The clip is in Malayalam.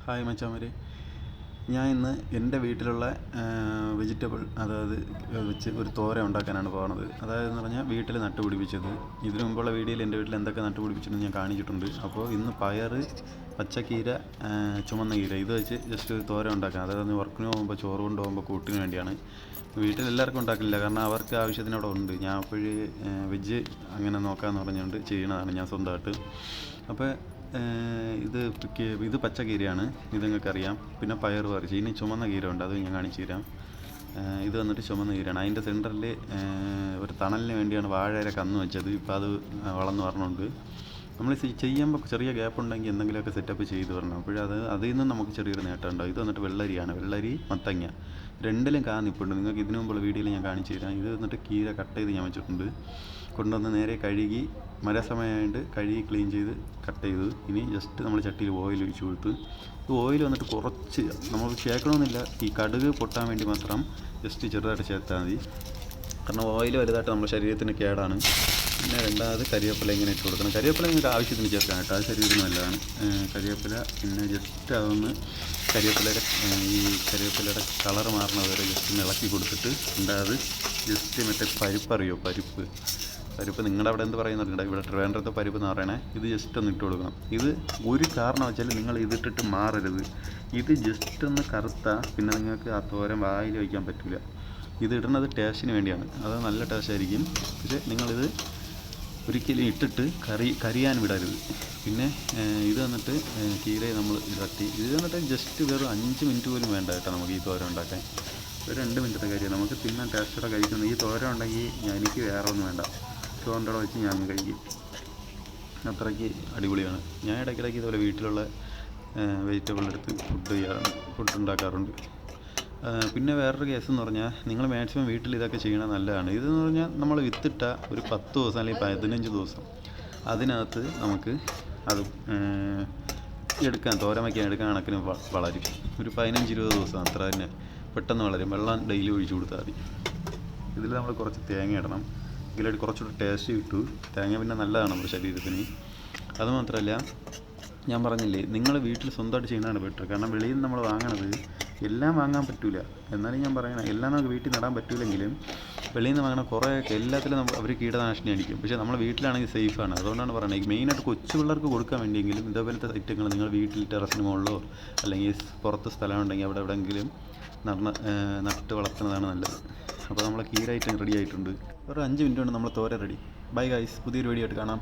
ഹായ് മച്ചാമാരെ, ഞാൻ ഇന്ന് എൻ്റെ വീട്ടിലുള്ള വെജിറ്റബിൾ വെച്ച് ഒരു തോരൻ ഉണ്ടാക്കാനാണ് പോകുന്നത്. എന്ന് പറഞ്ഞാൽ വീട്ടിൽ നട്ടുപിടിപ്പിച്ചത്. ഇതിനു മുമ്പുള്ള വീഡിയോയിൽ എൻ്റെ വീട്ടിൽ എന്തൊക്കെ നട്ടുപിടിപ്പിച്ചെന്ന് ഞാൻ കാണിച്ചിട്ടുണ്ട്. അപ്പോൾ ഇന്ന് പയർ, പച്ചക്കീര, ചുമന്ന കീര ഇത് വെച്ച് ജസ്റ്റ് ഒരു തോരൻ ഉണ്ടാക്കാൻ, അതായത് വർക്കിന് പോകുമ്പോൾ ചോറ് കൊണ്ടുപോകുമ്പോൾ കൂട്ടിന് വേണ്ടിയാണ്. വീട്ടിലെല്ലാവർക്കും ഉണ്ടാക്കില്ല, കാരണം അവർക്ക് ആവശ്യത്തിനവിടെ ഉണ്ട്. ഞാൻ അപ്പോഴേ വെജ് അങ്ങനെ നോക്കാമെന്ന് പറഞ്ഞുകൊണ്ട് ചെയ്യണതാണ് ഞാൻ സ്വന്തമായിട്ട്. അപ്പോൾ ഇത് പച്ചക്കീരയാണ്, ഇത് നിങ്ങൾക്കറിയാം. പിന്നെ പയർ പറിച്ച്, ഇനി ചുമന്ന കീര ഉണ്ട്, അത് ഞാൻ കാണിച്ചു തരാം. ഇത് വന്നിട്ട് ചുമന്ന കീരയാണ്. അതിൻ്റെ സെൻറ്ററിൽ ഒരു തണലിന് വേണ്ടിയാണ് വാഴയില കന്ന് വെച്ചത്. ഇപ്പോൾ അത് വളർന്നു വരണുണ്ട്. നമ്മൾ ചെയ്യുമ്പോൾ ചെറിയ ഗ്യാപ്പ് ഉണ്ടെങ്കിൽ എന്തെങ്കിലുമൊക്കെ സെറ്റപ്പ് ചെയ്ത് വരണം. അതിൽ നിന്നും നമുക്ക് ചെറിയൊരു നേട്ടം ഉണ്ടാവും. ഇത് വന്നിട്ട് വെള്ളരിയാണ്, വെള്ളരി മത്തങ്ങ രണ്ടിലും നിൽപ്പുണ്ട്. നിങ്ങൾക്ക് ഇതിനു മുമ്പുള്ള വീഡിയോയിൽ ഞാൻ കാണിച്ചു തരാം. ഇത് വന്നിട്ട് കീര കട്ട് ചെയ്ത് ഞാൻ വെച്ചിട്ടുണ്ട്. കൊണ്ടുവന്ന് നേരെ കഴുകി, മഴസമയമായിട്ട് കഴുകി ക്ലീൻ ചെയ്ത് കട്ട് ചെയ്ത്, ഇനി ജസ്റ്റ് നമ്മൾ ചട്ടിയിൽ ഓയിൽ ഒഴിച്ച് കൊടുത്ത്, ഈ ഓയിൽ വന്നിട്ട് കുറച്ച് നമ്മൾ ചേർക്കണമെന്നില്ല, ഈ കടുക് പൊട്ടാൻ വേണ്ടി മാത്രം ജസ്റ്റ് ചെറുതായിട്ട് ചേർത്താൽ മതി. കാരണം ഓയിൽ വലുതായിട്ട് നമ്മുടെ ശരീരത്തിന് കേടാണ്. പിന്നെ രണ്ടാമത് കരിവേപ്പില ഇങ്ങനെ ഇട്ട് കൊടുക്കണം. കരിവേപ്പില നിങ്ങൾക്ക് ആവശ്യത്തിന് ചേർക്കാൻ കേട്ടോ, അത് ശരീരത്തിന് നല്ലതാണ്. കരിവേപ്പില പിന്നെ ജസ്റ്റ് അതൊന്ന് കരിവേപ്പിലയുടെ കളർ മാറുന്നത് വരെ ജസ്റ്റ് ഇളക്കി കൊടുത്തിട്ട്, രണ്ടാമത് ജസ്റ്റ് മറ്റേ പരിപ്പറിയോ, പരിപ്പ് നിങ്ങളുടെ അവിടെ എന്ത് പറയുന്നുണ്ട്, ഇവിടെ ട്രിവാൻഡ്രത്തെ പരിപ്പ് എന്ന് പറയണേ. ഇത് ജസ്റ്റ് ഒന്ന് ഇട്ട് കൊടുക്കണം. ഇത് ഒരു കാരണം വെച്ചാൽ നിങ്ങൾ ഇതിട്ടിട്ട് മാറരുത്. ഇത് ജസ്റ്റ് ഒന്ന് കറുത്താൽ പിന്നെ നിങ്ങൾക്ക് ആ തോരൻ വായിൽ വയ്ക്കാൻ പറ്റില്ല. ഇത് ഇടുന്നത് ടേസ്റ്റിന് വേണ്ടിയാണ്, അത് നല്ല ടേസ്റ്റ് ആയിരിക്കും. പക്ഷേ നിങ്ങളിത് ഒരിക്കലും ഇട്ടിട്ട് കരിയാൻ വിടരുത്. പിന്നെ ഇത് വന്നിട്ട് കീരയെ നമ്മൾ ഇത് വന്നിട്ട് ജസ്റ്റ് വെറും 5 മിനിറ്റ് പോലും വേണ്ട കേട്ടോ നമുക്ക് ഈ തോരൻ ഉണ്ടാക്കാൻ. ഒരു 2 മിനിറ്റത്തെ കാര്യം. നമുക്ക് തിന്നാൻ ടേസ്റ്റോടെ കഴിക്കുന്നത്. ഈ തോരൻ ഉണ്ടെങ്കിൽ എനിക്ക് വേറെ ഒന്നും വേണ്ട, ചോറിൻ്റെ കൂടെ വെച്ച് ഞാൻ കഴിക്കും. അത്രയ്ക്ക് അടിപൊളിയാണ്. ഞാൻ ഇടയ്ക്കിടയ്ക്ക് ഇതുപോലെ വീട്ടിലുള്ള വെജിറ്റബിൾ എടുത്ത് ഫുഡ് ഉണ്ടാക്കാറുണ്ട്. പിന്നെ വേറൊരു കേസ് എന്ന് പറഞ്ഞാൽ, നിങ്ങൾ മാക്സിമം വീട്ടിൽ ഇതൊക്കെ ചെയ്യണത് നല്ലതാണ്. ഇതെന്ന് പറഞ്ഞാൽ നമ്മൾ വിത്തിട്ട ഒരു 10 ദിവസം അല്ലെങ്കിൽ 15 ദിവസം അതിനകത്ത് നമുക്ക് അത് തോരൻ വയ്ക്കാൻ എടുക്കാൻ കണക്കിന് വളരും. ഒരു 15-20 ദിവസം അത്ര തന്നെ പെട്ടെന്ന് വളരും. വെള്ളം ഡെയിലി ഒഴിച്ചു കൊടുത്താൽ മതി. ഇതിൽ നമ്മൾ കുറച്ച് തേങ്ങ ഇടണം, ഇതിലായിട്ട് കുറച്ചുകൂടി ടേസ്റ്റ് കിട്ടും. തേങ്ങ പിന്നെ നല്ലതാണ് നമ്മുടെ ശരീരത്തിന്. അതുമാത്രമല്ല, ഞാൻ പറഞ്ഞില്ലേ, നിങ്ങൾ വീട്ടിൽ സ്വന്തമായിട്ട് ചെയ്യുന്നതാണ് ബെറ്റർ. കാരണം വെളിയിൽ നിന്ന് നമ്മൾ വാങ്ങണത് എല്ലാം വാങ്ങാൻ പറ്റില്ല. എന്നാലും ഞാൻ പറയണം, എല്ലാം നമുക്ക് വീട്ടിൽ നടാൻ പറ്റില്ലെങ്കിലും വെളിയിൽ നിന്ന് വാങ്ങണ കുറേയൊക്കെ എല്ലാത്തിലും അവർ കീടനാശിനി അടിക്കും. പക്ഷേ നമ്മൾ വീട്ടിലാണെങ്കിൽ സേഫാണ്. അതുകൊണ്ടാണ് പറയുന്നത്, മെയിനായിട്ട് കൊച്ചു പിള്ളേർക്ക് കൊടുക്കാൻ വേണ്ടിയെങ്കിലും ഇതേപോലത്തെ ഐറ്റങ്ങൾ നിങ്ങൾ വീട്ടിൽ ടെറസിന് മുകളിലോ അല്ലെങ്കിൽ പുറത്ത് സ്ഥലം ഉണ്ടെങ്കിൽ അവിടെ എവിടെയെങ്കിലും നട്ട് വളർത്തുന്നതാണ് നല്ലത്. അപ്പോൾ നമ്മളെ കീര ഐറ്റം റെഡി ആയിട്ടുണ്ട്. ഒരു 5 മിനിറ്റ് കൊണ്ട് നമ്മൾ തോര റെഡി. ബൈ ഗൈസ്, പുതിയൊരു വീഡിയോ ആയിട്ട് കാണാം.